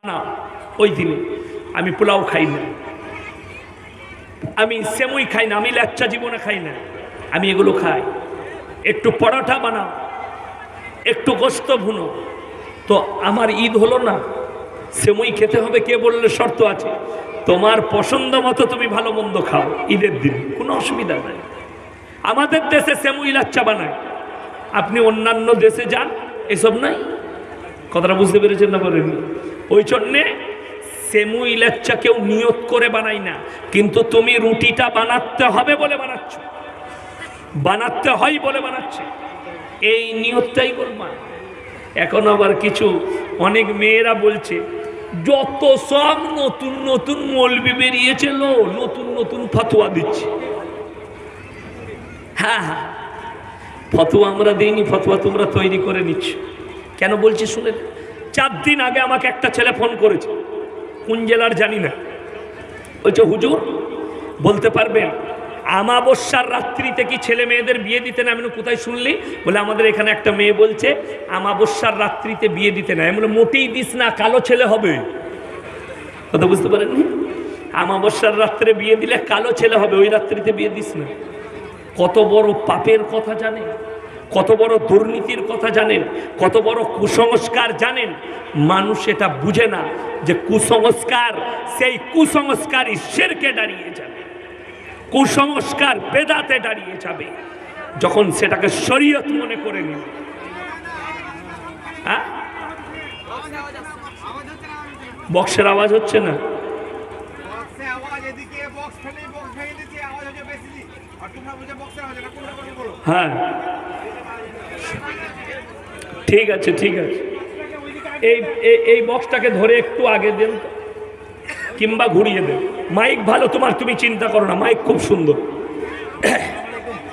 না, ওই দিনে আমি পোলাও খাই না, আমি সেমুই খাই না, আমি লাচ্চা জীবনে খাই না, আমি এগুলো খাই। একটু পরোটা বানাও, একটু গোস্ত ভুনো। তো আমার ঈদ হলো না, সেমুই খেতে হবে কে বললে? শর্ত আছে, তোমার পছন্দ মতো তুমি ভালো মন্দ খাও ঈদের দিন, কোনো অসুবিধা নাই। আমাদের দেশে সেমুই লাচ্চা বানায়, আপনি অন্যান্য দেশে যান এসব নাই। কথাটা বুঝতে পেরেছেন না বলেননি? ওই জন্যে সেমুই লাচ্চা কেউ নিয়ত করে বানাই না, কিন্তু তুমি রুটিটা বানাতে হবে বলে বানাচ্ছ, বানাতে হয় বলে বানাচ্ছে, এই নিয়তটাই করবা। এখন আবার কিছু অনেক মেয়েরা বলছে যত সব নতুন নতুন মৌলবি বেরিয়েছে, নতুন নতুন ফতোয়া দিচ্ছে। হ্যাঁ হ্যাঁ, ফতোয়া আমরা দিইনি, ফতোয়া তোমরা তৈরি করে নিচ্ছ। কেন বলছি শুনে, 4 দিন আগে আমাকে একটা ছেলে ফোন করেছে, কোন জেলার জানি না। বলছে হুজুর বলতে পারবেন আমাবস্যার রাত্রিতে কি ছেলে মেয়েদের বিয়ে দিতে না? আমি কোথায় শুনলি? বলে আমাদের এখানে একটা মেয়ে বলছে আমাবস্যার রাত্রিতে বিয়ে দিতে না। আমি মোটেই দিস না, কালো ছেলে হবে। কথা বুঝতে পারেননি? আমাবস্যার রাত্রে বিয়ে দিলে কালো ছেলে হবে, ওই রাত্রিতে বিয়ে দিস না। কত বড় পাপের কথা জানেন, কত বড় দুর্নীতির কথা জানেন, কত বড় কুসংস্কার জানেন। মানুষ এটা বুঝে না যে কুসংস্কার, সেই কুসংস্কারই শিরকে দাঁড়িয়ে যাবে, কুসংস্কার বেদাতে দাঁড়িয়ে যাবে যখন সেটাকে শরীয়ত মনে করে নেবে। হ্যাঁ, বক্সের আওয়াজ হচ্ছে না? হ্যাঁ ঠিক আছে ঠিক আছে, এই বক্সটাকে ধরে একটু আগে দেন কিংবা ঘুরিয়ে দেন। মাইক ভালো তোমার, তুমি চিন্তা করো না, মাইক খুব সুন্দর।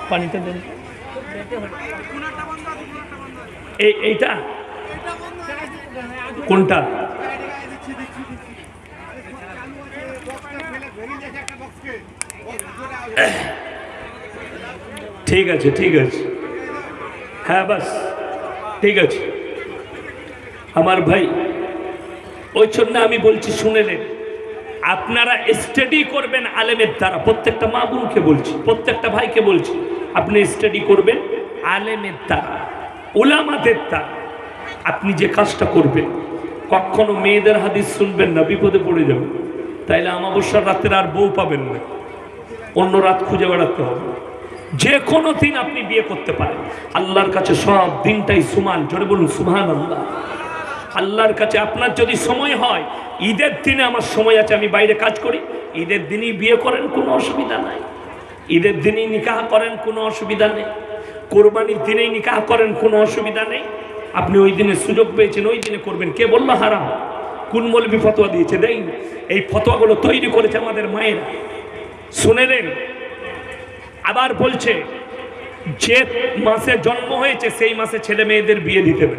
পানিতে দেন। এইটা কোনটা? ঠিক আছে ঠিক আছে, হ্যাঁ বাস ঠিক আছে আমার ভাই। ওই জন্য আমি বলছি শুনেলেন, আপনারা স্টাডি করবেন আলেমের দ্বারা। প্রত্যেকটা মা বোনকে বলছি, প্রত্যেকটা ভাইকে বলছি, আপনি স্টাডি করবেন আলেমের দ্বারা, উলামাদের দ্বারা। আপনি যে কাজটা করবেন, কখনো মেয়েদের হাদিস শুনবেন না, বিপদে পড়ে যাবেন। তাইলে আমাবস্যার রাতের আর বউ পাবেন না, অন্য রাত খুঁজে বেড়াতে হবে। যে কোনো দিন আপনি বিয়ে করতে পারেন, আল্লাহর কাছে সব দিনটাই সমান। জোরে বলুন সুবহানাল্লাহ। আল্লাহর কাছে আপনার যদি সময় হয়, ঈদের দিনে আমার সময় আছে, আমি বাইরে কাজ করি, ঈদের দিনই বিয়ে করেন, কোনো অসুবিধা নাই। ঈদের দিনেই নিকাহ করেন, কোনো অসুবিধা নেই। কোরবানির দিনেই নিকাহ করেন, কোনো অসুবিধা নেই। আপনি ওই দিনে সুযোগ পেয়েছেন, ওই দিনে করবেন। কে বলল হারাম? কোন মৌলবি ফতোয়া দিয়েছে? দেই। এই ফতোয়াগুলো তৈরি করেছে আমাদের মায়েরা। শুনেলেন? আবার বলছে যে মাসে জন্ম হয়েছে সেই মাসে ছেলে মেয়েদের বিয়ে দিতে হবে।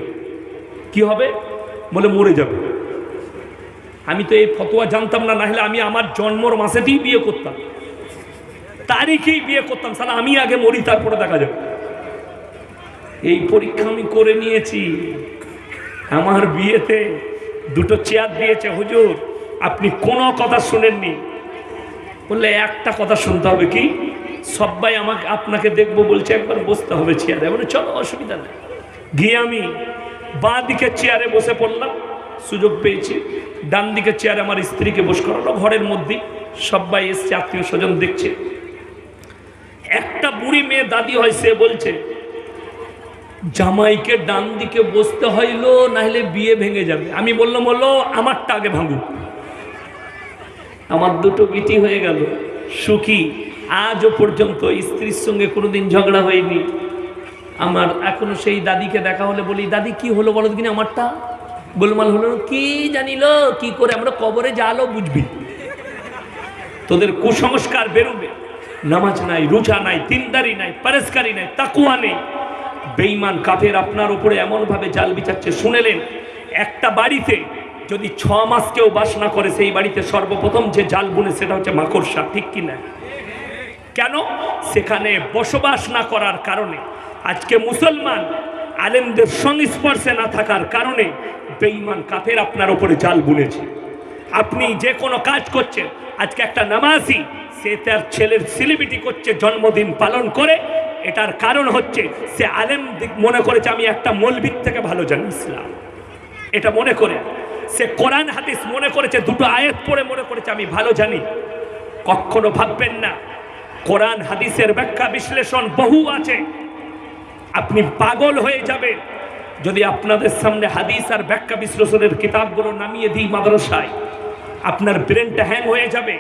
কি হবে? বলে মরে যাবে। আমি তো এই ফতোয়া জানতাম না, নাহলে আমি আমার জন্মর মাসেতেই বিয়ে করতাম, তারিখেই বিয়ে করতাম। সালা আমি আগে মরি, তারপরে দেখা যাবে। এই পরীক্ষা আমি করে নিয়েছি। আমার বিয়েতে 2টো চেয়ার দিয়েছে, হুজুর আপনি কোনো কথা শুনেননি। বললে একটা কথা শুনতে হবে। কি? সবাই আমাকে আপনাকে দেখবো বলছে, একবার বসতে হবে চেয়ারে। বলে চলো, অসুবিধা নেই। গিয়ে আমি বাঁ দিকের চেয়ারে বসে পড়লাম, সুযোগ পেয়েছি। ডান দিকের চেয়ারে আমার স্ত্রীকে বসে করালো, ঘরের মধ্যেই সবাই এসছে, আত্মীয় স্বজন দেখছে। একটা বুড়ি মেয়ে দাদি হয়, সে বলছে জামাইকে ডান দিকে বসতে হইলো, নাহলে বিয়ে ভেঙে যাবে। আমি বললাম হলো আমারটা আগে ভাঙুক। আমার 2টো বিটি হয়ে গেল, সুখী। আজও পর্যন্ত স্ত্রীর সঙ্গে কোনোদিন ঝগড়া হয়নি আমার। এখনো সেই দাদিকে দেখা হলে বলি, দাদি কি হলো বলো কিনা, আমারটা গোলমাল হলো। কি জানিল কি করে? আমরা কবরে যালো বুঝবি। তোদের কুসংস্কার বেরোবে। নামাজ নাই, রোজা নাই, দিনদারি নাই, পরেশকারি নাই, তাকুয়া নেই। বেঈমান কাফের আপনার উপরে এমনভাবে জাল বিছাচ্ছে। শুনেলেন? একটা বাড়িতে যদি 6 মাস কেউ বাস না করে, সেই বাড়িতে সর্বপ্রথম যে জাল বুনে সেটা হচ্ছে মাকড়সা। ঠিক কিনা? কেন? সেখানে বসবাস না করার কারণে। আজকে মুসলমান আলেমদের সংস্পর্শে না থাকার কারণে বেঈমান কাফের আপনার উপরে জাল বুনেছে। আপনি যে কোনো কাজ করছেন, আজকে একটা নামাজি সে তার ছেলের সেলিব্রিটি করছে, জন্মদিন পালন করে, এটার কারণ হচ্ছে সে আলেম মনে করেছে আমি একটা মৌলবীর থেকে ভালো জানি ইসলাম, এটা মনে করে সে কোরআন হাদিস মনে করেছে, দুটো আয়াত পড়ে মনে করেছে আমি ভালো জানি। কখনো ভাববেন না কোরআন হাদিসের ব্যাখ্যা বিশ্লেষণ বহু আছে, আপনি পাগল হয়ে যাবেন যদি আপনাদের সামনে হাদিস আর ব্যাখ্যা বিশ্লেষণের কিতাবগুলো নামিয়ে দিই মাদ্রাসায়, আপনার ব্রেনটা হ্যাং হয়ে যাবে।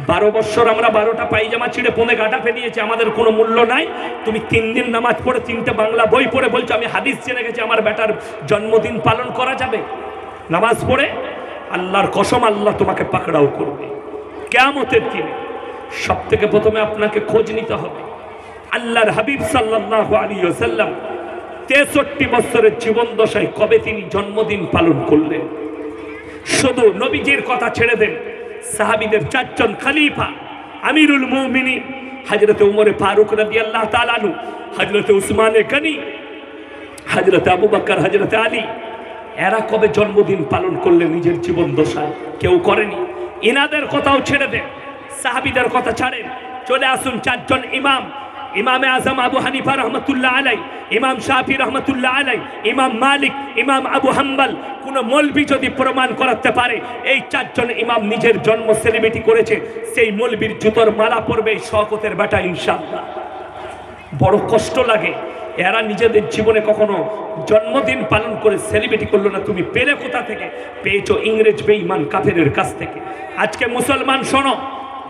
12 বছর আমরা 12টা পায়জামা ছিঁড়ে পনে গাঁটা ফেলিয়েছি, আমাদের কোনো মূল্য নাই। তুমি 3 দিন নামাজ পড়ে 3টে বাংলা বই পড়ে বলছো আমি হাদিস জেনে গেছি, আমার বেটার জন্মদিন পালন করা যাবে নামাজ পড়ে? আল্লাহর কসম আল্লাহ তোমাকে পাকড়াও করবে কিয়ামতের দিনে। সব থেকে প্রথমে আপনাকে খোঁজ নিতে হবে আল্লাহর হাবিব সাল্লাল্লাহু আলাইহি ওয়াসাল্লাম 63 বছরের জীবন দশায় কবে তিনি জন্মদিন পালন করলেন। শুধু নবীজির কথা ছেড়ে দেন, সাহাবীদের 4 জন খলিফা, আমিরুল মুমিনিন হযরত উমর ফারুক রাদিয়াল্লাহু তাআলা আনহু, হযরত উসমান গনি, হযরত আবু বকর, হযরত আলী, এরা কবে জন্মদিন পালন করলেন নিজের জীবন দশায়? কেউ করেনি। ইনাদের কথাও ছেড়ে দেন, সাহাবীদের কথা ছাড়েন, চলে আসুন 4 জন ইমাম, ইমামে আজম আবু হানিফা রহমতুল্লাহ আলাই, ইমাম শাফি রহমতুল্লাহ আলাই, ইমাম মালিক, ইমাম আবু হাম্বল। কোন মৌলবি যদি প্রমাণ করাতে পারে এই 4 জন ইমাম নিজের জন্ম সেলিব্রেটি করেছে, সেই মৌলবির জুতোর মালা পরবে এই শওকতের বেটা ইনশাআল্লাহ। বড় কষ্ট লাগে, এরা নিজেদের জীবনে কখনো জন্মদিন পালন করে সেলিব্রেটি করলো না। তুমি পেলে কোথা থেকে? পেয়েছো ইংরেজ বেঈমান কাফেরের কাছ থেকে। আজকে মুসলমান শোনো,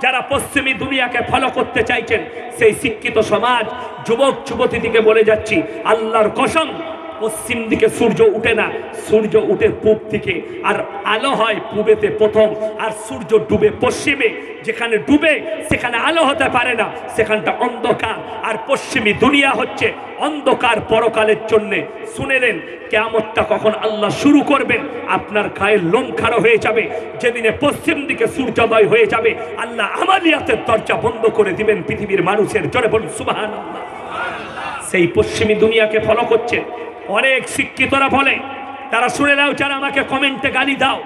যারা পশ্চিমী দুনিয়াকে ফলো করতে চাইছেন, সেই শিক্ষিত সমাজ যুবক যুবতীদিকে বলে যাচ্ছি, আল্লাহর কসম, পশ্চিম দিকে সূর্য উঠে না, সূর্য উঠে পূব দিকে, আর আলো হয় পূবেতে প্রথম, আর সূর্য ডুবে পশ্চিমে। যেখানে ডুবে সেখানে আলো হতে পারে না, সেখানটা অন্ধকার। আর পশ্চিমী দুনিয়া হচ্ছে অন্ধকার পরকালের জন্যে। শুনেলেন কিয়ামতটা কখন আল্লাহ শুরু করবেন? আপনার গায়ের লোম খাড়া হয়ে যাবে যেদিনে পশ্চিম দিকে সূর্যোদয় হয়ে যাবে। আল্লাহ আমালিয়াতের দরজা বন্ধ করে দিবেন পৃথিবীর মানুষের। জোরে বলুন সুবহানাল্লাহ। সেই পশ্চিমী দুনিয়াকে ফলো করছে অনেক শিক্ষিতরা বলে, তারা শুনে নাও, যারা আমাকে কমেন্টে গালি দাও,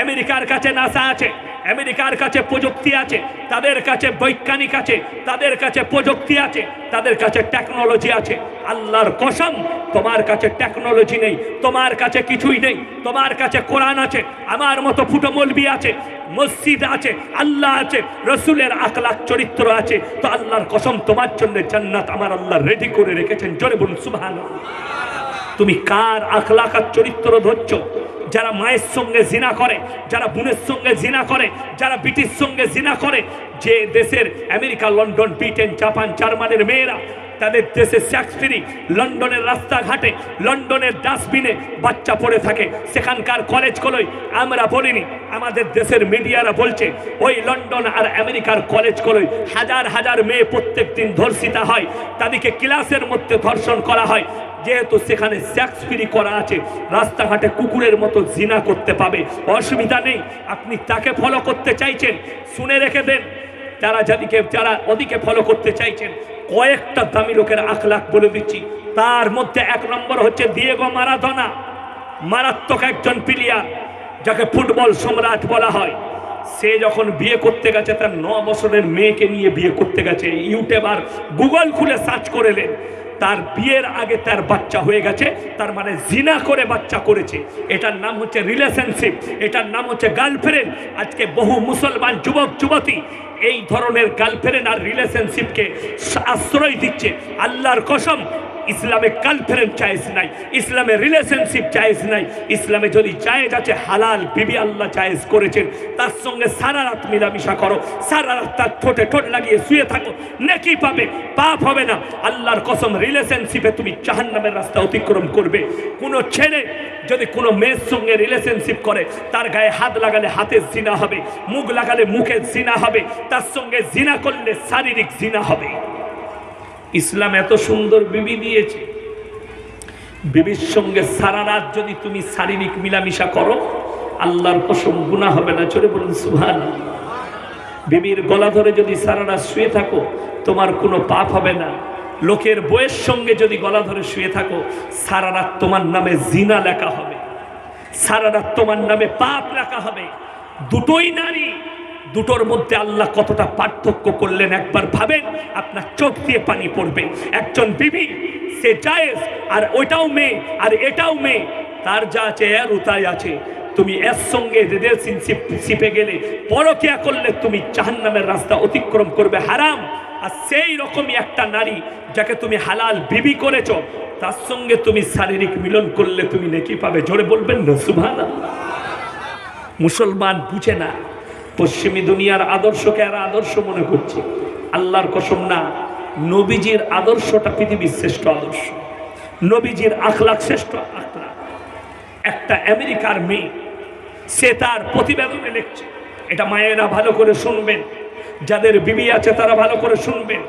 আমেরিকার কাছে নাসা আছে, আমেরিকার কাছে প্রযুক্তি আছে, তাদের কাছে বৈজ্ঞানিক আছে, তাদের কাছে প্রযুক্তি আছে, তাদের কাছে টেকনোলজি আছে। আল্লাহর কসম, তোমার কাছে টেকনোলজি নেই, তোমার কাছে কিছুই নেই। তোমার কাছে কোরআন আছে, আমার মতো ফুটো মৌলবি আছে, মসজিদ আছে, আল্লাহ আছে, রসুলের আখলাক চরিত্র আছে। তো আল্লাহর কসম, তোমার জন্য জান্নাত আমার আল্লাহ রেডি করে রেখেছেন। জোরে বলুন সুবহানাল্লাহ। তুমি কার আখলাক আর চরিত্র ধরছো? যারা মায়ের সঙ্গে জিনা করে, যারা বোনের সঙ্গে জিনা করে, যারা বিটির সঙ্গে জিনা করে, যে দেশের আমেরিকা, লন্ডন, ব্রিটেন, জাপান, জার্মানির মেয়েরা তাদের দেশে সেক্সপিরি, লন্ডনের রাস্তাঘাটে, লন্ডনের ডাস্টবিনে বাচ্চা পড়ে থাকে, সেখানকার কলেজগুলোই আমরা বলিনি, আমাদের দেশের মিডিয়ারা বলছে ওই লন্ডন আর আমেরিকার কলেজগুলোই হাজার হাজার মেয়ে প্রত্যেক দিন ধর্ষিতা হয়, তাদেরকে ক্লাসের মধ্যে ধর্ষণ করা হয়। যেহেতু সেখানে সেক্স ফ্রি করা আছে, রাস্তাঘাটে কুকুরের মতো জিনা করতে পাবে, অসুবিধা নেই। আপনি তাকে ফলো করতে চাইছেন, শুনে রেখে দেন, যারা ওদিকে ফলো করতে চাইছেন, কয়েকটা দামি লোকের আখলাক বলে দিচ্ছি। তার মধ্যে 1 নম্বর হচ্ছে দিয়েগো মারাদোনা, মারাত্মক একজন প্লেয়ার, যাকে ফুটবল সম্রাট বলা হয়। সে যখন বিয়ে করতে গেছে, তার 9 বছরের মেয়েকে নিয়ে বিয়ে করতে গেছে। ইউটিউব আর গুগল খুলে সার্চ করেলেন, তার বিয়ের আগে তার বাচ্চা হয়ে গেছে, তার মানে জিনা করে বাচ্চা করেছে। এটার নাম হচ্ছে রিলেশনশিপ, এটার নাম হচ্ছে গার্লফ্রেন্ড। আজকে বহু মুসলমান যুবক যুবতী এই ধরনের গার্লফ্রেন্ড আর রিলেশনশিপকে আশ্রয় দিচ্ছে। আল্লাহর কসম, ইসলামে গার্লফ্রেন্ড জায়েজ নাই, ইসলামে রিলেশনশিপ জায়েজ নাই। ইসলামে যদি জায়েজ আছে, হালাল বিবি আল্লাহ জায়েজ করেছেন, তার সঙ্গে সারা রাত মিলামিশা করো, সারা রাত তার ঠোঁটে ঠোঁট লাগিয়ে শুয়ে থাকো, নেকি পাবে, পাপ হবে না। আল্লাহর কসম, রিলেশনশিপে তুমি জাহান্নামের রাস্তা অতিক্রম করবে। কোনো ছেলে যদি কোনো মেয়ের সঙ্গে রিলেশনশিপ করে, তার গায়ে হাত লাগালে হাতের জিনা হবে, মুখ লাগালে মুখের জিনা হবে, তার সঙ্গে জিনা করলে শারীরিক জিনা হবে। ইসলাম এত সুন্দর বিবি দিয়েছে, বিবির সঙ্গে সারা রাত যদি তুমি শারীরিক মিলামিশা করো, আল্লাহর কসম গুনাহ হবে না। জোরে বলুন সুবহানাল্লাহ। বিবির গলা ধরে যদি সারা রাত শুয়ে থাকো, তোমার কোনো পাপ হবে না। লোকের বইয়ের সঙ্গে যদি গলা ধরে শুয়ে থাকো, সারা রাত তোমার নামে জিনা লেখা হবে, সারা রাত তোমার নামে পাপ লেখা হবে। দুটোই নারী, দুটোর মধ্যে আল্লাহ কতটা পার্থক্য করলেন একবার ভাবেন, আপনার চোখ দিয়ে পানি পড়বে। একজন বিবি সে জায়েজ, আর ওইটাও মেয়ে আর এটাও মেয়ে, তার যা আছে এর উতাই আছে। তুমি এর সঙ্গে রিলেশনশিপে গেলে, পরকিয়া করলে তুমি জাহান্নামের রাস্তা অতিক্রম করবে, হারাম। আর সেই রকমই একটা নারী যাকে তুমি হালাল বিবি করেছো, তার সঙ্গে তুমি শারীরিক মিলন করলে তুমি নেকি পাবে। জোরে বলবেন না সুবহানাল্লাহ। মুসলমান বুঝে না, পশ্চিমী দুনিয়ার আদর্শকে এরা আদর্শ মনে করছে। আল্লাহর কসম না, নবীজির আদর্শটা পৃথিবীর শ্রেষ্ঠ আদর্শ, নবীজির আখলাক শ্রেষ্ঠ আখলাক। একটা আমেরিকার মেয়ে, সে তার প্রতিবেদনে লিখছে, এটা মায়েরা ভালো করে শুনবেন, যাদের বিবি আছে তারা ভালো করে শুনবেন,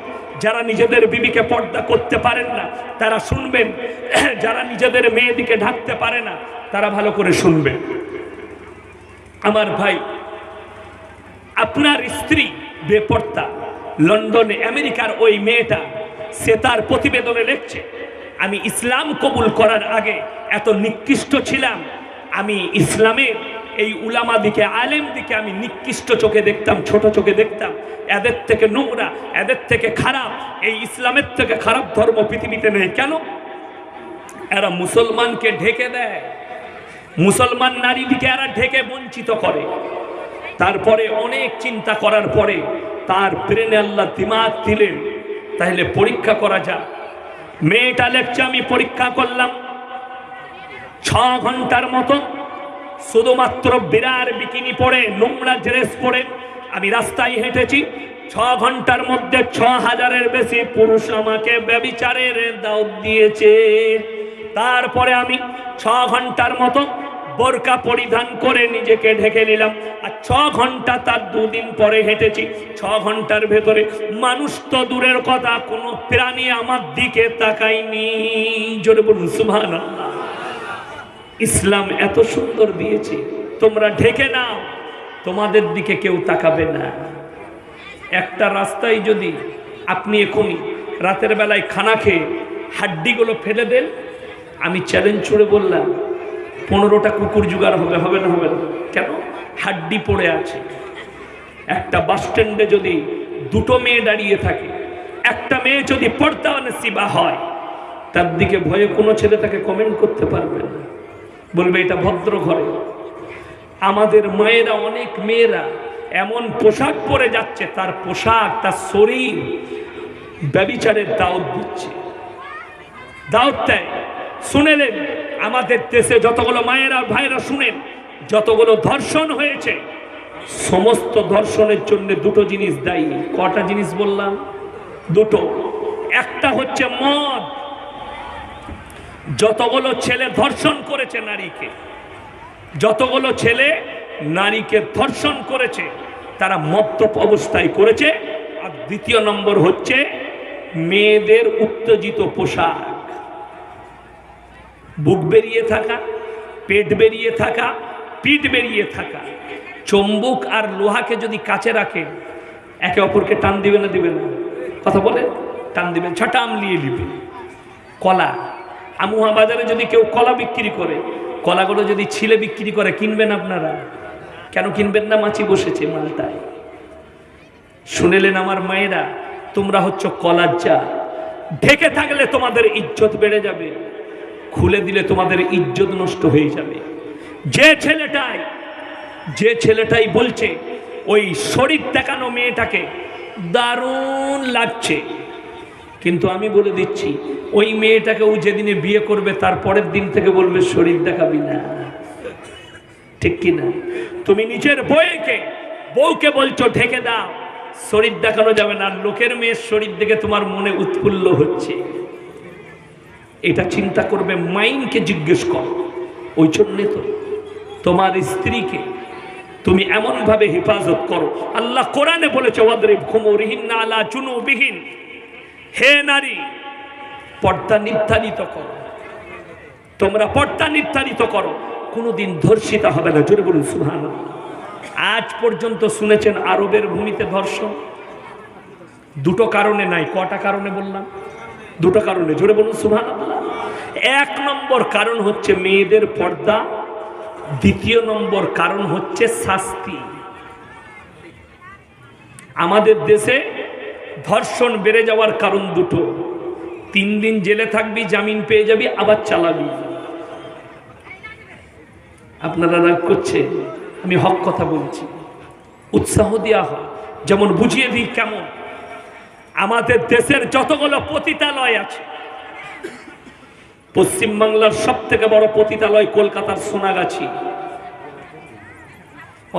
যারা নিজেদের বিবিকে পর্দা করতে পারেন না তারা শুনবেন, যারা নিজেদের মেয়েদিকে ঢাকতে পারে না তারা ভালো করে শুনবেন। আমার ভাই, আপনার স্ত্রী বেপর্দা, লন্ডনে আমেরিকার ওই মেয়েটা, সে তার প্রতিবেদনে লিখছে, আমি ইসলাম কবুল করার আগে এত নিকৃষ্ট ছিলাম, আমি ইসলামের এই উলামা দিকে, আলেম দিকে আমি নিকৃষ্ট চোখে দেখতাম, ছোট চোখে দেখতাম। এদের থেকে নোংরা, এদের থেকে খারাপ, এই ইসলামের থেকে খারাপ ধর্ম পৃথিবীতে নেই। কেন? এরা মুসলমানকে ঢেকে দেয়, মুসলমান নারীদিকে এরা ঢেকে বঞ্চিত করে। তারপরে অনেক চিন্তা করার পরে তার ব্রেনে আল্লাহ দিমাগ দিলেন, তাহলে পরীক্ষা করা যায়। মেয়েটা লেখছে, আমি পরীক্ষা করলাম 6 ঘন্টার মতো শুধুমাত্র বিরার বিকিনি পরে, নোংরা ড্রেস পরে আমি রাস্তায় হেঁটেছি। 6 ঘন্টার মধ্যে 6000-এর বেশি পুরুষ আমাকে ব্যভিচারের দাওয়াত দিয়েছে। তারপরে আমি 6 ঘন্টার মতো বোরকা পরিধান করে নিজেকে ঢেকে নিলাম, আর 6 ঘন্টা তার 2 দিন পরে হেঁটেছি। 6 ঘন্টার ভেতরে মানুষ তো দূরের কথা, কোনো প্রাণী আমার দিকে তাকায়নি। জোরে বলুন সুবহানাল্লাহ। ইসলাম এত সুন্দর দিয়েছে, তোমরা ঢেকে নাও, তোমাদের দিকে কেউ তাকাবে না। একটা রাস্তায় যদি আপনি এখনই রাতের বেলায় খানা খেয়ে হাড্ডিগুলো ফেলে দেন, আমি চ্যালেঞ্জ ছুড়ে বললাম 15টা কুকুর জোগাড় হবে, হবে না? হবে না। কেন? হাড্ডি পড়ে আছে। একটা বাস স্ট্যান্ডে যদি 2টো মেয়ে দাঁড়িয়ে থাকে, একটা মেয়ে যদি পর্দা নসিবা হয়, তার দিকে ভয়ে কোনো ছেলে তাকে কমেন্ট করতে পারবে না, বলবে এটা ভদ্র ঘরে। আমাদের মায়েরা, অনেক মেয়েরা এমন পোশাক পরে যাচ্ছে, তার পোশাক, তার শরীর ব্যভিচারের দাওয়াত দিচ্ছে, দাওয়াত দেয়। শুনেলেন, আমাদের দেশে যতগুলো মায়েরা ভাইরা শুনেন, যতগুলো ধর্ষণ হয়েছে, সমস্ত ধর্ষণের জন্য 2টো জিনিস দায়ী। কটা জিনিস বললাম? 2টো। একটা হচ্ছে মদ। যতগুলো ছেলে ধর্ষণ করেছে নারীকে, যতগুলো ছেলে নারীকে ধর্ষণ করেছে, তারা মদ্যপ অবস্থায় করেছে। আর 2য় নম্বর হচ্ছে মেয়েদের উত্তেজিত পোশাক, বুক বেরিয়ে থাকা, পেট বেরিয়ে থাকা, পিঠ বেরিয়ে থাকা। চুম্বক আর লোহাকে যদি কাছে রাখে, একে অপরকে টান দিবে না? দিবে না? কথা বলে টান দিবে, ছটা আমলিয়ে নিবে। কলা, আমুহা বাজারে যদি কেউ কলা বিক্রি করে, কলাগুলো যদি ছিলে বিক্রি করে, কিনবেন আপনারা? কেন কিনবেন না? মাছি বসেছে মালটায়। শুনেলেন আমার মায়েরা, তোমরা হচ্ছে কলার যা। ঢেকে থাকলে তোমাদের ইজ্জত বেড়ে যাবে, খুলে দিলে তোমাদের ইজ্জত নষ্ট হয়ে যাবে। যে ছেলেটাই বলছে ওই শরীর দেখানো মেয়েটাকে দারুণ লাগছে, কিন্তু আমি বলে দিচ্ছি, ওই মেয়েটাকে ও যেদিনে বিয়ে করবে তার পরের দিন থেকে বলবে শরীর দেখাবি না। ঠিক কিনা? তুমি নিজের বউকে বলছো ঢেকে দাও, শরীর দেখানো যাবে না, লোকের মেয়ের শরীর দেখে তোমার মনে উৎফুল্ল হচ্ছে। এটা চিন্তা করবে, মাইনকে জিজ্ঞেস কর। ওই জন্যে তো তোমার স্ত্রীকে তুমি এমন ভাবে হেফাজত করো। আল্লাহ কোরআনে বলেছে, ওয়াদরিব খুমুরিহিন্না আলা জুনুবিহিন, হে নারী পর্দা নির্ধারিত করো, তোমরা পর্দা নির্ধারিত করো, কোনোদিন ধর্ষিতা হবে না। জোরে বলুন সুবহানাল্লাহ। আজ পর্যন্ত শুনেছেন আরবের ভূমিতে ধর্ষণ? 2টো কারণে নাই। কটা কারণে বললাম? দুটো কারণে, জোরে বলুন সুবহানাল্লাহ। এক নম্বর কারণ হচ্ছে মেয়েদের পর্দা, দ্বিতীয় নম্বর কারণ হচ্ছে শাস্তি। আমাদের দেশে ধর্ষণ বেড়ে যাওয়ার কারণ দুটো, 3 দিন জেলে থাকবি, জামিন পেয়ে যাবি, আবার চালাবি। আপনারা রাগ করছে, আমি হক কথা বলছি, উৎসাহ দেওয়া হয়। যেমন বুঝিয়ে দিই কেমন, আমাদের দেশের যতগুলো পতিতালয় আছে, পশ্চিমবাংলার সব থেকে বড় পতিতালয় কলকাতার সোনাগাছি।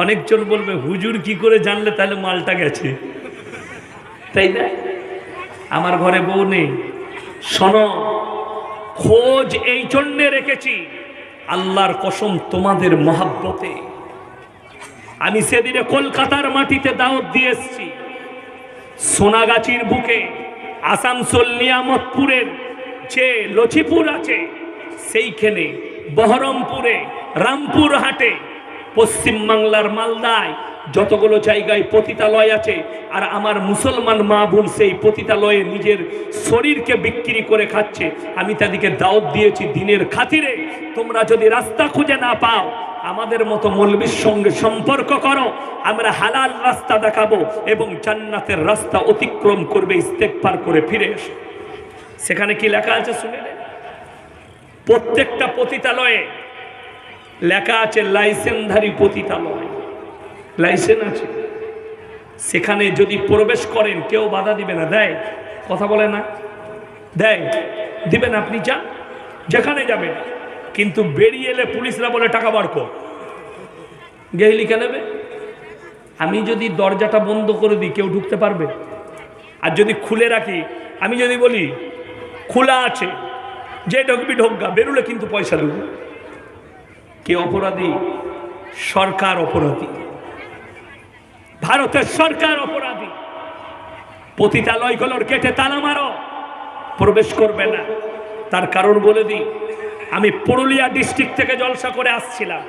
অনেকজন বলবে হুজুর কি করে জানলে, তাহলে মালটা গেছে, তাই না? আমার ঘরে বউ নেই, শোনো, খোঁজ এই জন্যে রেখেছি, আল্লাহর কসম তোমাদের মহাব্বতে। আমি সেদিনে কলকাতার মাটিতে দাওয়াত দিয়ে এসেছি, সোনাগাছির বুকে আসানসোল নিয়ামতপুরের যে লচিপুর আছে সেইখানে, বহরমপুরে, রামপুরহাটে, পশ্চিমবাংলার মালদায় যতগুলো জায়গায় পতিতালয় আছে, আর আমার মুসলমান মা বোন সেই পতিতালয়ে নিজের শরীরকে বিক্রি করে খাচ্ছে। আমি তাদেরকে দাওয়াত দিয়েছি, দিনের খাতিরে তোমরা যদি রাস্তা খুঁজে না পাও, আমাদের মতো মৌলবীর সঙ্গে সম্পর্ক করো, আমরা হালাল রাস্তা দেখাবো এবং জান্নাতের রাস্তা অতিক্রম করবে, ইস্তেগফার করে ফিরে এসো। সেখানে কি লেখা আছে শুনে নেন। প্রত্যেকটা পতিতালয়ে লেখা আছে লাইসেন্সধারী পতিতালয়, লাইসেন্স আছে। সেখানে যদি প্রবেশ করেন কেউ বাধা দিবে না, দেয়? কথা বলে না, দেয়? দিবেন, আপনি যান, যেখানে যাবেন। কিন্তু বেরিয়ে এলে পুলিশরা বলে টাকা বার কর, গেই লিখে নেবে। আমি যদি দরজাটা বন্ধ করে দিই কেউ ঢুকতে পারবে? আর যদি খুলে রাখি, আমি যদি বলি খোলা আছে, যে ঢুকবি ঢোকগা, বেরুলে কিন্তু পয়সা দেব। কে অপরাধী? সরকার অপরাধী, ভারতের সরকার অপরাধী। পতিতালয়গুলোর কেটে তালা মারো, প্রবেশ করবে না। তার কারণ বলে দিই, আমি পুরুলিয়া ডিস্ট্রিক্ট থেকে জলসা করে আসছিলাম,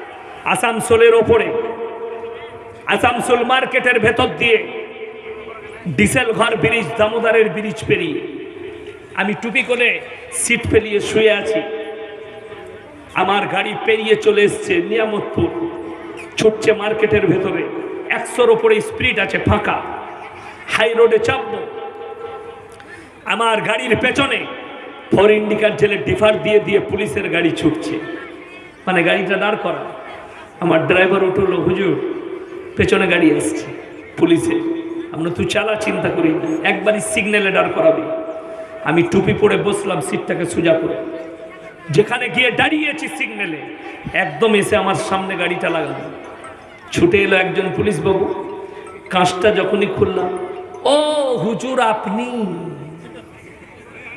আসানসোলের ওপরে, আসানসোল মার্কেটের ভেতর দিয়ে ডিসেল ঘর ব্রিজ, দামোদরের ব্রিজ পেরিয়ে আমি টুপি করে সিট ফেলিয়ে শুয়ে আছি। আমার গাড়ি পেরিয়ে চলে এসছে নিয়ামতপুর, ছুটছে মার্কেটের ভেতরে, 100-র ওপরে স্পিড আছে, ফাঁকা হাই রোডে চাপবো। আমার গাড়ির পেছনে ফর ইন্ডিকার জেলে ডিফার দিয়ে দিয়ে পুলিশের গাড়ি ছুটছে, মানে গাড়িটা দাঁড় করা। আমার ড্রাইভার উঠলো, হুজুর পেছনে গাড়ি আসছে পুলিশে। আমরা তুই চালা, চিন্তা করি না, একবারই সিগন্যালে দাঁড় করাবি। আমি টুপি পরে বসলাম, সিটটাকে সোজা করে, যেখানে গিয়ে দাঁড়িয়েছি সিগন্যালে, একদম এসে আমার সামনে গাড়িটা লাগালো। ছুটে এলো একজন পুলিশ বাবু, কাঁচটা যখনই খুললাম, ও হুজুর আপনি।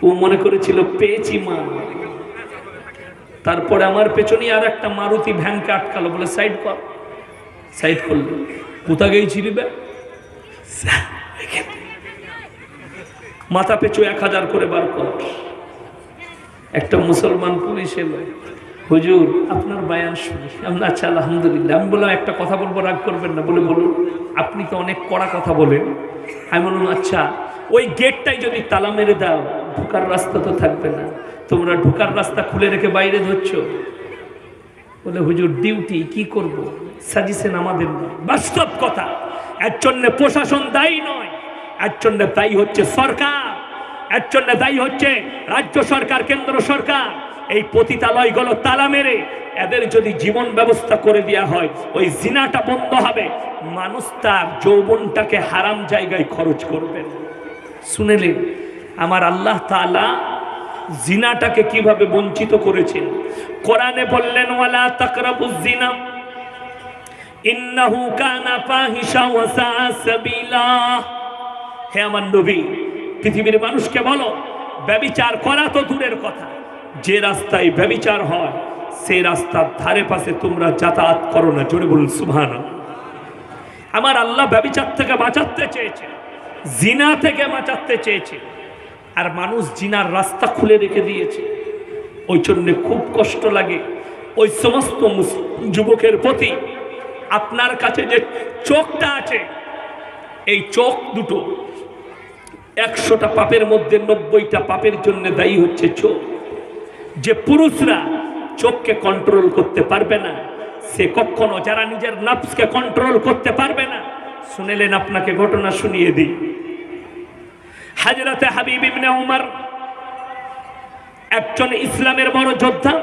ও মনে করেছিল পেয়েছি মা। তারপরে আমার পেছনে আর একটা মারুতি ভ্যানকে আটকালো, বলে সাইড কর। সাইড করলো, কোথা গেছিলি বে? মাথা পেছু 1000 করে বার কর। একটা মুসলমান পুলিশ এলো, হুজুর আপনার বায়ান শুনি। আমি আচ্ছা আলহামদুলিল্লাহ। আমি বললাম একটা কথা বলবো, রাগ করবেন না? বলে বলুন। আপনি তো অনেক কড়া কথা বলেন। আমি বললাম আচ্ছা, ওই গেটটাই যদি তালা মেরে দাও, ঢোকার রাস্তা তো থাকবে না, তোমরা ঢোকার রাস্তা খুলে রেখে বাইরে ধরছো। বলে হুজুর ডিউটি, কি করব, সাজেশন আমাদের নয়। বাস্তব কথা, এর জন্য প্রশাসন দায়ী নয়, এর জন্য দায়ী হচ্ছে সরকার, এর জন্য দায়ী হচ্ছে রাজ্য সরকার, কেন্দ্র সরকার। এই পতিতালয়গুলো তালা মেরে এদের যদি জীবন ব্যবস্থা করে দেওয়া হয়, ওই জিনাটা বন্ধ হবে, মানুষ তার যৌবনটাকে হারাম জায়গায় খরচ করবে। শুনেলেন আমার আল্লাহ তাআলা জিনাটাকে কিভাবে বঞ্চিত করেছেন। কোরআনে বললেন ওয়ালা তাকরাবুজ জিনা ইন্নাহু কানা ফাহিশা ওয়া সাআ সাবিলা। হে আমার নবী, পৃথিবীর মানুষকে বলো, ব্যভিচার করা তো দূরের কথা, যে রাস্তায় ব্যভিচার হয় সেই রাস্তার ধারে পাশে তোমরা যাতায়াত করো না। জোরে বলুন সুবহানাল্লাহ। আমার আল্লাহ ব্যভিচার থেকে বাঁচাতে চেয়েছে, জিনা থেকে বাঁচাতে চেয়েছে, আর মানুষ জিনার রাস্তা খুলে রেখে দিয়েছে। ওই জন্যে খুব কষ্ট লাগে ওই সমস্ত যুবকের প্রতি। আপনার কাছে যে চোখটা আছে, এই চোখ দুটো 100টা পাপের মধ্যে 90টা পাপের জন্য দায়ী হচ্ছে চোখ। যে পুরুষরা চোখকে কন্ট্রোল করতে পারবে না, সে কখনো, যারা নিজের নফসকে কন্ট্রোল করতে পারবে না, শুনেলেন আপনাকে ঘটনা শুনিয়ে দিই। হযরতে হাবিব ইবনে উমর একজন ইসলামের বড় যোদ্ধা,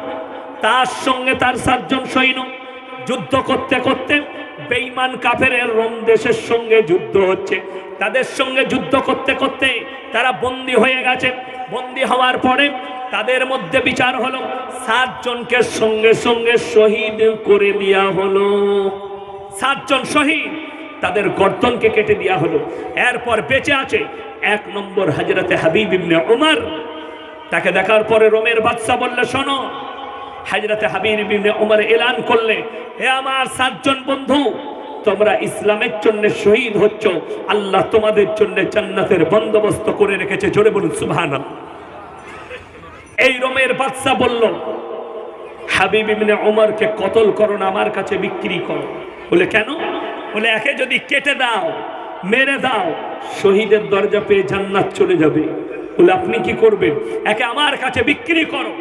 তার সঙ্গে তার 7 জন সৈন্য যুদ্ধ করতে করতে বেঈমান কাফেরের রোম দেশের সঙ্গে যুদ্ধ হচ্ছে। তাদের সঙ্গে যুদ্ধ করতে করতে তারা বন্দী হয়ে গেছে। বন্দী হওয়ার পরে তাদের মধ্যে বিচার হলো, 7 জনকে সঙ্গে সঙ্গে শহীদ করে দেওয়া হলো। 7 জন শহীদ, তাদের গর্দনকে কেটে দেওয়া হলো। এরপর বেঁচে আছে 1 নম্বর হযরতে হাবিব ইবনে উমর। তাকে দেখার পরে রোমের বাদশা বললে, শোনো, হযরতে হাবিব ইবনে উমর এলান করলে, হে আমার 7 জন বন্ধু, তোমরা ইসলামের জন্য শহীদ হচ্ছ, আল্লাহ তোমাদের জন্য জান্নাতের বন্দোবস্ত করে রেখেছে। জোরে বলুন সুবহানাল্লাহ। এই রোমের বাদশা বলল, হাবিব ইবনে উমরকে কতল করো না, আমার কাছে বিক্রি করো। বলে কেন? বলে একে যদি কেটে দাও, মেরে দাও, শহীদের দরজা পেয়ে জান্নাত চলে যাবে। বলে আপনি কি করবেন? একে আমার কাছে বিক্রি করো।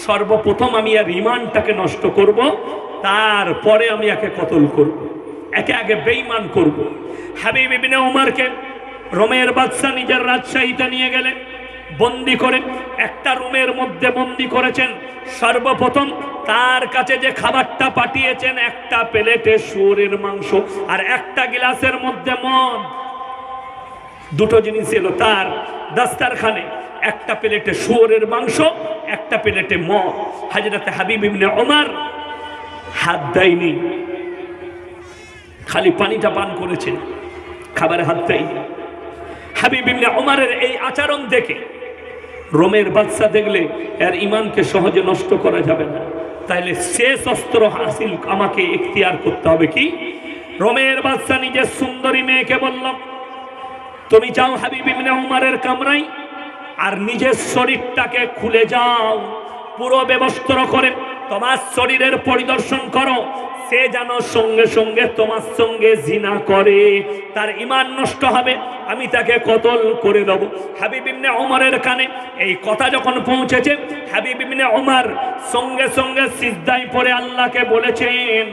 সর্বপ্রথম আমি আর ঈমানটাকে নষ্ট করব, তারপরে আমি একে কতল করব, একে আগে বেঈমান করব। হাবিব ইবনে উমরকে রোমের বাদশা নিজের রাজশাহীতে নিয়ে গেলেন, বন্দি করে একটা রুমের মধ্যে বন্দি করেছেন। সর্বপ্রথম তার কাছে যে খাবারটা পাঠিয়েছেন, একটা প্লেটে শুয়োরের মাংস আর একটা গ্লাসের মধ্যে মদ। 2টো জিনিস এলো তার দাস্তারখানে, একটা প্লেটে শুয়োরের মাংস, একটা প্লেটে মদ। হযরতে হাবিব ইবনে উমর হাত দেয়নি, খালি পানিটা পান করেছেন, খাবারে হাত দেয়নি। হাবিব ইবনে উমরের এই আচরণ দেখে রোমের বাদশা দেখলে এর ঈমানকে সহজে নষ্ট করা যাবে না, তাইলে শেষ অস্ত্র হাসিল আমাকে ইখতিয়ার করতে হবে। কি? রোমের বাদশা নিজের সুন্দরী মেয়েকে বলল, তুমি যাও হাবিব ইবনে উমরের কামরায় আর নিজের শরীরটাকে খুলে যাও, পুরো ব্যবস্থা করে তোমার শরীরের পরিদর্শন করো, সে যেন সঙ্গে সঙ্গে তোমার সঙ্গে জিনা করে, তার ঈমান নষ্ট হবে, আমি তাকে কতল করে দেব। হাবিব ইবনে উমরের কানে এই কথা যখন পৌঁছেছে, হাবিব ইবনে উমর সঙ্গে সঙ্গে সিজদায় পড়ে আল্লাহকে বলেছেন,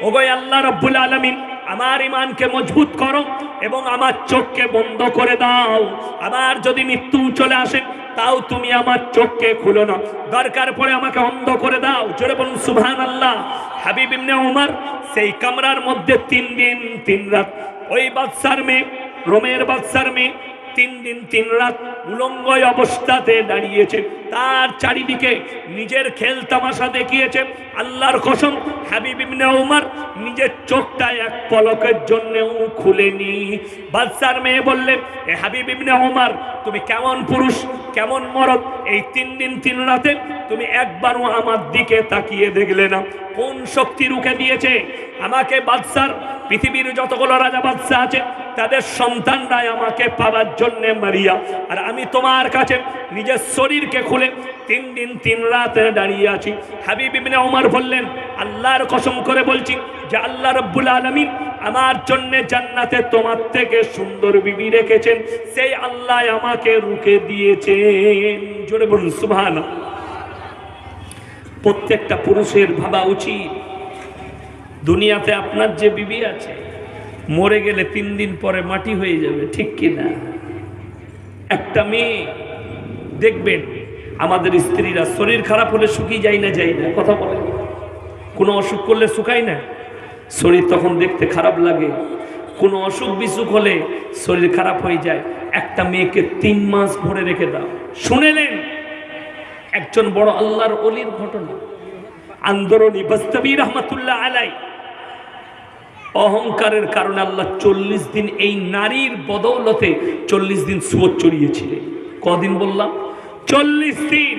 ওগো আল্লাহ রাব্বুল আলামিন, আমার ঈমানকে মজবুত করো এবং আমার চোখকে বন্ধ করে দাও। আমার যদি মৃত্যু চলে আসে, তাও তুমি আমার চোখকে খুলো না, দরকার পড়ে আমাকে অন্ধ করে দাও। জোরে বলুন সুবহানাল্লাহ। হাবিব ইবনে উমর সেই কামরার মধ্যে 3 দিন 3 রাত, ওই বাদশার মেয়ে, রোমের বাদশার মেয়ে 3 দিন 3 রাত উলঙ্গ অবস্থাতে দাঁড়িয়েছে, তার চারিদিকে নিজের খেল তামাশা দেখিয়েছে। আল্লাহর কসম, হাবিব ইবনে উমর নিজের চোখটা এক পলকের জন্যও খুলেনি। বাদশার মেয়ে বললে, এ হাবিব ইবনে উমর, তুমি কেমন পুরুষ, কেমন মরদ, এই 3 দিন 3 রাতে তুমি একবারও আমার দিকে তাকিয়ে দেখলে না? কোন শক্তি রুখে দিয়েছে আমাকে? বাদশার পৃথিবীর যতগুলো রাজা বাদশা আছে, তাদের সন্তানরাই আমাকে পাওয়ার জন্য মারিয়া, আর আমি তোমার কাছে নিজের শরীরকে খুলে 3 দিন 3 রাতে দাঁড়িয়ে আছি। হাবিব ইবনে উমর বললেন, আল্লাহর কসম করে বলছি যে আল্লাহ রাব্বুল আলামিন আমার জন্য জান্নাতে তোমার থেকে সুন্দর বিবি রেখেছেন, সেই আল্লাহ আমাকে রুখে দিয়েছেন। জোরে বলুন সুবহানাল্লাহ। প্রত্যেকটা পুরুষের ভাবা উচিত, দুনিয়াতে আপনার যে বিবি আছে, মরে গেলে 3 দিন পরে মাটি হয়ে যাবে, ঠিক কিনা? একটা মেয়ে দেখবেন, আমাদের স্ত্রীরা শরীর খারাপ হলে শুকিয়ে যায় না, কথা বলে, কোনো অসুখ করলে শুকায় না, শরীর তখন দেখতে খারাপ লাগে। কোনো অসুখ বিসুখ হলে শরীর খারাপ হয়ে যায়। একটা মেয়েকে 3 মাস ভরে রেখে দাও। শুনেলেন একজন বড় আল্লাহর ওলির ঘটনা, আন্দরনি বাস্তবী রহমাতুল্লাহ আলাই। অহংকারের কারণে আল্লাহ 40 দিন এই নারীর বদৌলতে 40 দিন সুয়ত চড়িয়েছিলেন। কদিন বললাম? 40 দিন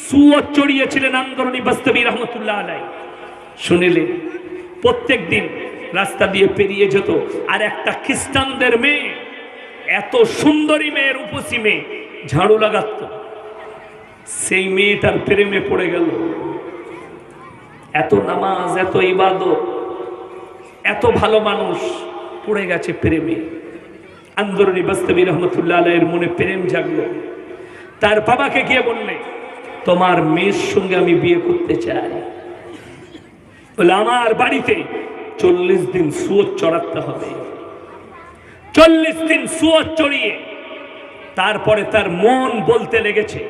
সুয়ত চড়িয়েছিলেন আন্দরনি বাস্তবী রহমাতুল্লাহ আলাই। শুনিলেন প্রত্যেক দিন রাস্তা দিয়ে পেরিয়ে যেত, আর একটা খ্রিস্টানদের মেয়ে, এত সুন্দরী মেয়ে, রূপসী মেয়ে, ঝাড়ু লাগাতো, সেই মেয়েটার প্রেমে পড়ে গেল। এত নামাজ, এত ইবাদত, এত ভালো মানুষ, পড়ে গেছে প্রেমে। আন্দরুনি বাস্তবী রহমতুল্লাহ আলাইহির মনে প্রেম জাগলো। তার বাবাকে গিয়ে বললে, তোমার মেয়ের সঙ্গে আমি বিয়ে করতে চাই। বলে, আমার বাড়িতে 40 দিন শুয়োর চড়াতে হবে। 40 দিন শুয়োর চড়িয়ে তারপরে তার মন বলতে লেগেছে,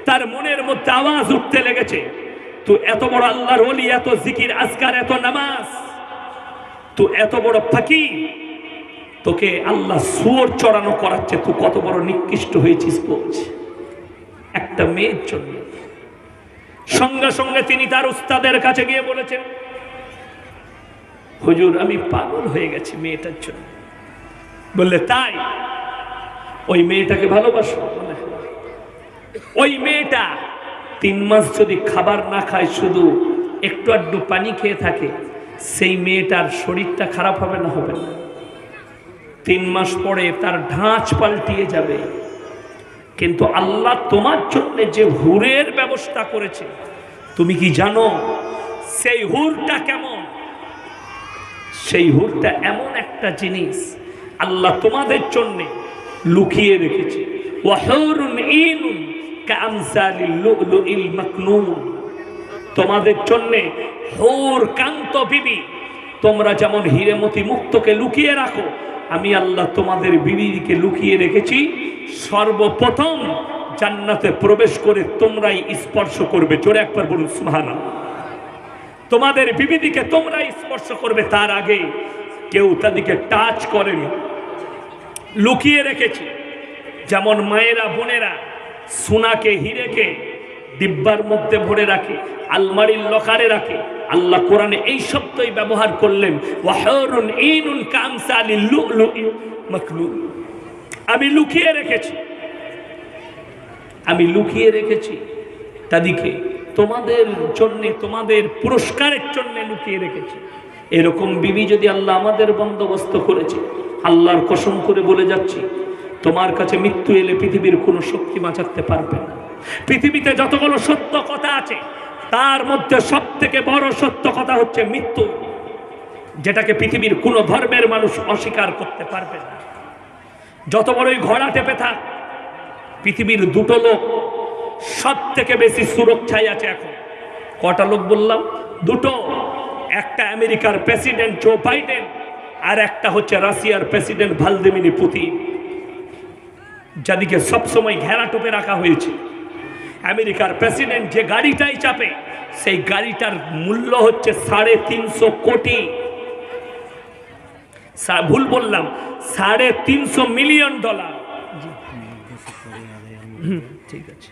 তার মনের মধ্যে আওয়াজ উঠতে লেগেছে, তুই এত বড় আল্লাহর ওলি, এত জিকির আজকার, এত নামাজ, তুই এত বড় ফকির, তোকে আল্লাহ শুয়োর চড়ানো করাচ্ছে, তুই কত বড় নিকৃষ্ট হয়েছিস বলছে একটা মেয়ের জন্য। সঙ্গে সঙ্গে তিনি তার উস্তাদের কাছে গিয়ে বলেছেন, হুজুর আমি পাগল হয়ে গেছি মেয়েটার জন্য। বললে, তাই? ওই মেয়েটাকে ভালোবাসো? ওই মেয়েটা 3 মাস যদি খাবার না খায়, শুধু একটু আধটু পানি খেয়ে থাকে, সেই মেয়েটার শরীরটা খারাপ হবে না? হবে না? 3 মাস পরে তার ঢাঁচ পাল্টিয়ে যাবে। কিন্তু আল্লাহ তোমার জন্য যে হুরের ব্যবস্থা করেছে, তুমি কি জানো সেই হুরটা কেমন? সেই হুরটা এমন একটা জিনিস আল্লাহ তোমাদের জন্য লুকিয়ে রেখেছে। ওয়াহুরুন ইনুন কামসালিল লুলুইল মাকনুন, তোমাদের জন্য হুর কান্ত বিবি, তোমরা যেমন হীরেমতি মুক্তকে লুকিয়ে রাখো, আমি আল্লাহ তোমাদের বিবিকে লুকিয়ে রেখেছি। সর্বপ্রথম জান্নাতে প্রবেশ করে তোমরাই স্পর্শ করবে। জোরে একবার বলুন সুবহানাল্লাহ। তোমাদের বিবিদিকে তোমরাই স্পর্শ করবে, তার আগে কেউ তাদেরকে টাচ করেনি, লুকিয়ে রেখেছি। যেমন মায়েরা বোনেরা সোনাকে হিরেকে ডিব্বার মধ্যে ভরে রাখে, আলমারির লকারে রাখে, আল্লাহ কোরআনে এই শব্দই ব্যবহার করলেন, ওয়াহুরুন ইনুন কামসালিল লুলুইল মাকনুন। আমি লুকিয়ে রেখেছি, আমি লুকিয়ে রেখেছি তাদেরকে তোমাদের জন্য, তোমাদের পুরস্কারের জন্য লুকিয়ে রেখেছি। এরকম বিবি যদি আল্লাহ আমাদের বন্দোবস্ত করেছে, আল্লাহর কসম করে বলে যাচ্ছি, তোমার কাছে মৃত্যু এলে পৃথিবীর কোনো শক্তি বাঁচাতে পারবে না। পৃথিবীতে যতগুলো সত্য কথা আছে, তার মধ্যে সব থেকে বড় সত্য কথা হচ্ছে মৃত্যু, যেটাকে পৃথিবীর কোনো ধর্মের মানুষ অস্বীকার করতে পারবে না। যত বড়ই ঘোড়া টেপে থাক, পৃথিবীর 2টো লোক সব থেকে বেশি সুরক্ষায় আছে এখন। কটা লোক বললাম? 2টো। একটা আমেরিকার প্রেসিডেন্ট জো বাইডেন, আর একটা হচ্ছে রাশিয়ার প্রেসিডেন্ট ভ্লাদিমির পুতিন, যাদেরকে সবসময় ঘেরা টোপে রাখা হয়েছে। আমেরিকার প্রেসিডেন্ট যে গাড়িটাই চাপে, সেই গাড়িটার মূল্য হচ্ছে $350 কোটি। ভুল বললাম, $350 মিলিয়ন। ঠিক আছে,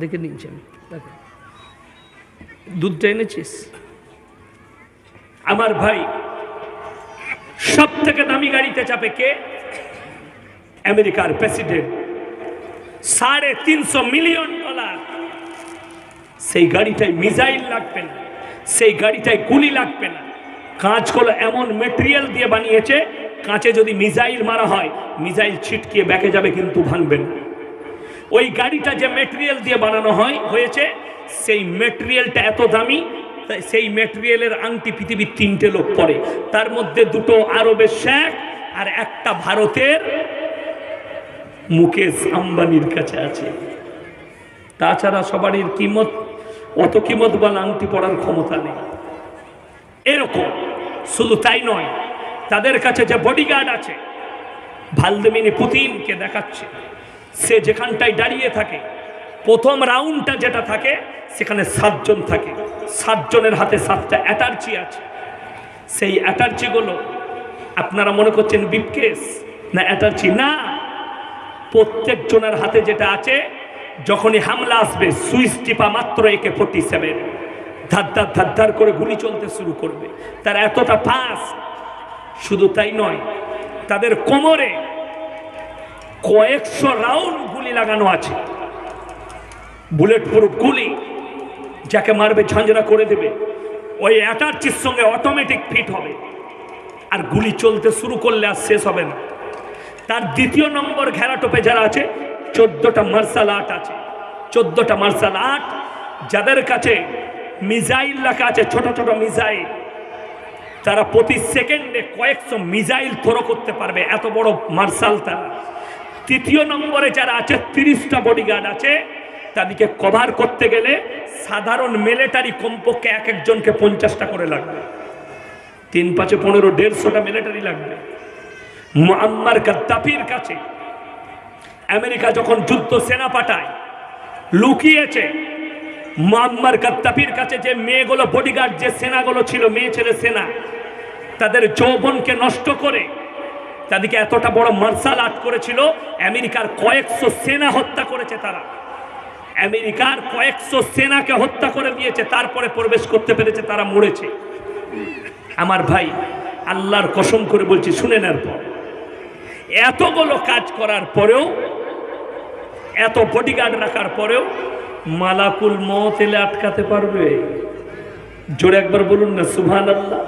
দেখে নিচ্ছেন। দুধটা এনেছিস? আমার ভাই, সব থেকে দামি গাড়িতে চাপে কে? আমেরিকার প্রেসিডেন্ট। $350 মিলিয়ন। সেই গাড়িটায় মিসাইল লাগবে না, সেই গাড়িটায় গুলি লাগবে না। কাঁচগুলো এমন মেটেরিয়াল দিয়ে বানিয়েছে, কাঁচে যদি মিসাইল মারা হয়, মিসাইল ছিটকিয়ে ব্যাকে যাবে কিন্তু ভাঙবে না। ওই গাড়িটা যে মেটেরিয়াল দিয়ে বানানো হয়েছে, সেই মেটেরিয়ালটা এত দামি, সেই মেটেরিয়ালের আংটি পৃথিবীর 3টে লোক পরে, তার মধ্যে 2টো আরবের শেখ আর একটা ভারতের মুকেশ আম্বানির কাছে আছে। তাছাড়া সবারই কিমত, অত কিমত বলা আংটি পড়ার ক্ষমতা নেই। এরকম শুধু তাই নয়, তাদের কাছে যে বডিগার্ড আছে, ভ্লাদিমির পুতিনকে দেখাচ্ছে, সে যেখানটায় দাঁড়িয়ে থাকে, প্রথম রাউন্ডটা যেটা থাকে, সেখানে 7 জন থাকে। 7 জনের হাতে 7টা অ্যাটার্জি আছে। সেই অ্যাটার্জিগুলো আপনারা মনে করছেন বিপকেস না অ্যাটার্জি? না, প্রত্যেক জনের হাতে যেটা আছে, যখনই হামলা আসবে, সুইচ টিপা মাত্র AK-47 ধার ধার ধার করে গুলি চলতে শুরু করবে। তার এতটা ফাস্ট। শুধু তাই নয়, তাদের কোমরে কয়েকশো রাউন্ড গুলি লাগানো আছে, বুলেট প্রুফ গুলি, যাকে মারবে ঝাঁঝরা করে দেবে। ওই অ্যাটার্জির সঙ্গে অটোমেটিক ফিট হবে, আর গুলি চলতে শুরু করলে আর শেষ হবে না। তার 2য় নম্বর ঘেরাটোপে যারা আছে, 14টা মার্শাল আর্ট আছে। 14টা মার্শাল আর্ট, যাদের কাছে মিসাইল রাখা আছে, ছোট ছোট মিসাইল, তারা প্রতি সেকেন্ডে কয়েকশো মিসাইল থ্রো করতে পারবে, এত বড় মার্শাল তারা। তৃতীয় নম্বরে যারা আছে 30টা বডিগার্ড আছে, তাদেরকে কভার করতে গেলে সাধারণ মিলিটারি কমপক্ষে এক একজনকে 50টা করে লাগবে, 3 5 15 150টা মিলিটারি লাগবে। মুআম্মার গাদ্দাফির কাছে আমেরিকা যখন যুদ্ধ সেনা পাঠায়, লুকিয়েছে মুআম্মার গাদ্দাফির কাছে যে মেয়েগুলো বডিগার্ড, যে সেনাগুলো ছিল, মেয়ে ছেলে সেনা, তাদের যৌবনকে নষ্ট করে তাদেরকে এতটা বড় মার্শাল আর্ট করেছিল, আমেরিকার কয়েকশো সেনা হত্যা করেছে তারা, আমেরিকার কয়েকশো সেনাকে হত্যা করে দিয়েছে, তারপরে প্রবেশ করতে পেরেছে, তারা মরেছে। আমার ভাই, আল্লাহর কসম করে বলছি, শুনে নেওয়ার পর, এতগুলো কাজ করার পরেও, এত বডিগার্ড রাখার পরেও মালাকুল মউত এলে আটকাতে পারবে? জোরে একবার বলুন না সুবহানাল্লাহ।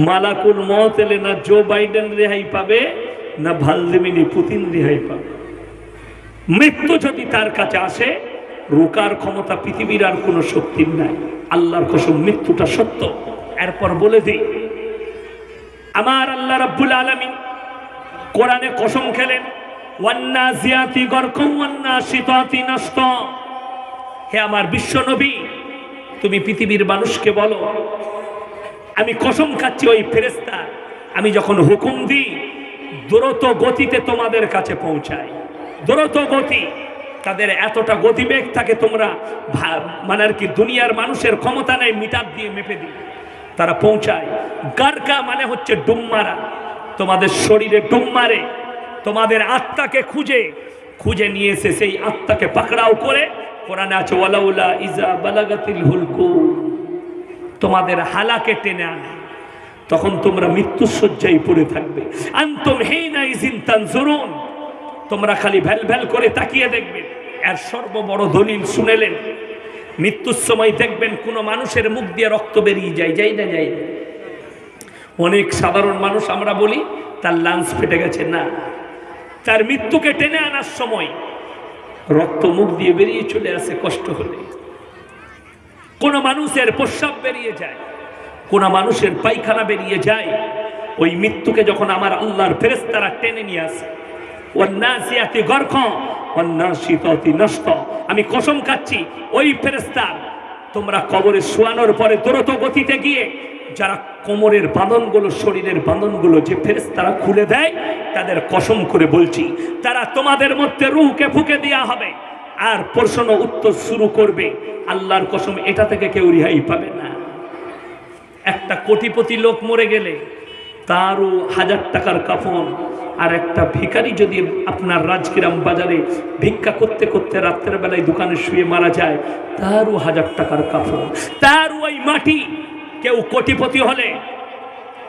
মালাকুল মউত এলে না জো বাইডেন রেহাই পাবে, না ভ্লাদিমির পুতিন রেহাই পাবে। মৃত্যু যদি তার কাছে আসে, রোকার ক্ষমতা পৃথিবীর আর কোনো শক্তির নাই। আল্লাহর কসম, মৃত্যুটা সত্য। এরপর বলে দিই, আমার আল্লাহ রাব্বুল আলামিন কোরআনে কসম খেলেন, ওয়ান্নাজিয়াতি গরকাম ওয়ান্নাশিতাতি নাশতা। হে আমার বিশ্ব নবী, তুমি পৃথিবীর মানুষকে বলো, আমি কসম খাচ্ছি ওই ফেরেশতা, আমি যখন হুকুম দিই দ্রুত গতিতে তোমাদের কাছে পৌঁছায়। দ্রুত গতি, তাদের এতটা গতিবেগ থাকে, তোমরা মানে আর কি দুনিয়ার মানুষের ক্ষমতা নেই মিটার দিয়ে মেপে দিই, তারা পৌঁছায়। গারকা মানে হচ্ছে ডুম মারা, তোমাদের শরীরে ডুম মারে, তোমাদের আত্মাকে খুঁজে খুঁজে নিয়ে এসে সেই আত্মাকে পাকড়াও করে, কোরআনে আছে ওয়ালাউলা ইজা বালাগাতিল হুলকুম, তোমাদের হালাকে টেনে আনে, তখন তোমরা মৃত্যুর শয্যায় পড়ে থাকবে। আনতুম হিনা ইযিন তানজুরুন, তোমরা খালি ভ্যাল ভ্যাল করে তাকিয়ে দেখবে। এর সর্ববড় দলিল শুনেলেন, মৃত্যুর সময় দেখবেন কোনো মানুষের মুখ দিয়ে রক্ত বেরিয়ে যায়, যাই না যাই না। অনেক সাধারণ মানুষ আমরা বলি তার লাঞ্চ ফেটে গেছে, না, তার মৃত্যুকে টেনে আনার সময় রক্ত মুখ দিয়ে বেরিয়ে চলে আসে কষ্ট হলে। কোন মানুষের প্রস্রাব বেরিয়ে যায়, কোন মানুষের পায়খানা বেরিয়ে যায়। ওই মৃত্যুকে যখন আমার আল্লাহর ফেরেশতারা টেনে নিয়ে আসে, ওয়ান্নাসিয়াতি গরকা ওয়ান্নাশিতাতি নাশতা, আমি কসম খাচ্ছি ওই ফেরেশতা, তোমরা কবরে শোয়ানোর পরে দ্রুত গতিতে গিয়ে যারা কোমরের বাঁধনগুলো, শরীরের বাঁধনগুলো যে ফেরেশতারা খুলে দেয়, তাদের কসম করে বলছি, তারা তোমাদের মধ্যে রূহকে ফুঁকে দেওয়া হবে, আর প্রশ্ন উত্তর শুরু করবে। আল্লাহর কসম, এটা থেকে কেউ রেহাই পাবে না। একটা কোটিপতি লোক মরে গেলে তারও 1000 টাকার কাফন, আর একটা ভিখারি যদি আপনার রাজকিরাম বাজারে ভিক্ষা করতে করতে রাত্রের বেলায় দোকানে শুয়ে মারা যায়, তারও 1000 টাকার কাফন, তার ওই মাটি। কেউ কোটিপতি হলে,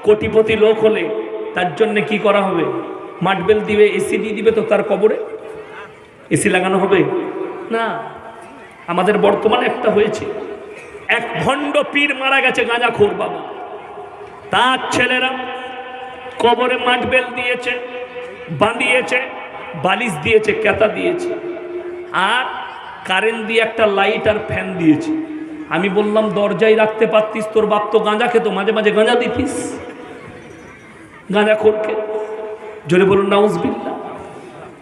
কোটিপতি লোক হলে তার জন্য কি করা হবে? মাটবেল দিবে, এসি দিয়ে দিবে, তো তার কবরে এসি লাগানো হবে না। আমাদের বর্তমানে একটা হয়েছে, এক ভণ্ড পীর মারা গেছে, গাঁজাখোর বাবা, তার ছেলেরা কবরে মাটবেল দিয়েছে, বাঁধিয়েছে, বালিশ দিয়েছে, কেতা দিয়েছে, আর কারেন্ট দিয়ে একটা লাইট আর ফ্যান দিয়েছে। আমি বললাম, দরজায় রাখতে পারতিস, তোর বাপ তো গাঁজা খেত, মাঝে মাঝে গাঁজা দিতিস গাঁজাখোরকে। জোরে বলুন নাউজুবিল্লাহ।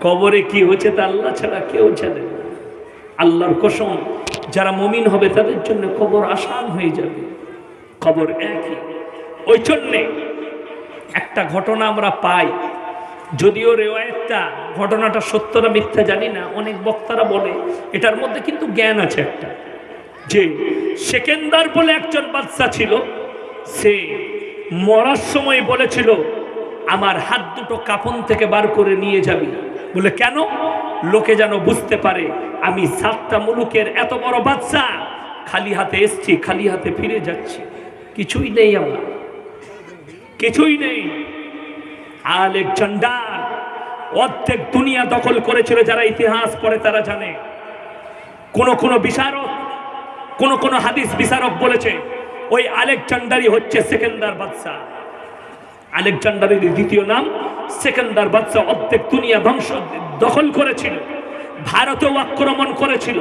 কবরে কি হচ্ছে তা আল্লাহ ছাড়া কেউ জানে না। আল্লাহর কসম, যারা মুমিন হবে তাদের জন্য কবর আসান হয়ে যাবে, কবর একই। ওই জন্যে একটা ঘটনা আমরা পাই, যদিও রেওয়ায়েতটা, ঘটনাটা সত্য না মিথ্যা জানি না, অনেক বক্তারা বলে এটার মধ্যে কিন্তু জ্ঞান আছে একটা, যে সেকেন্দার বলে একজন বাদশা ছিল, সে মরার সময় বলেছিল, আমার হাত দুটো কাফন থেকে বার করে নিয়ে যাবি। বলে কেন? লোকে যেন বুঝতে পারে আমি 7টা মুলুকের এত বড় বাদশা, খালি হাতে এসছি, খালি হাতে ফিরে যাচ্ছি, কিছুই নেই, আমার কিছুই নেই। আলেকজান্ডার অর্ধেক দুনিয়া দখল করেছিল, যারা ইতিহাস পড়ে তারা জানে। কোন বিচারক, কোন হাদিস বিচারক বলেছে ওই আলেকজান্ডারই হচ্ছে সেকেন্দার বাদশা। আলেকজান্ডারের দ্বিতীয় নাম সেকেন্দার বাদশা। অর্ধেক দুনিয়া ধ্বংস দখল করেছিল, ভারতেও আক্রমণ করেছিল।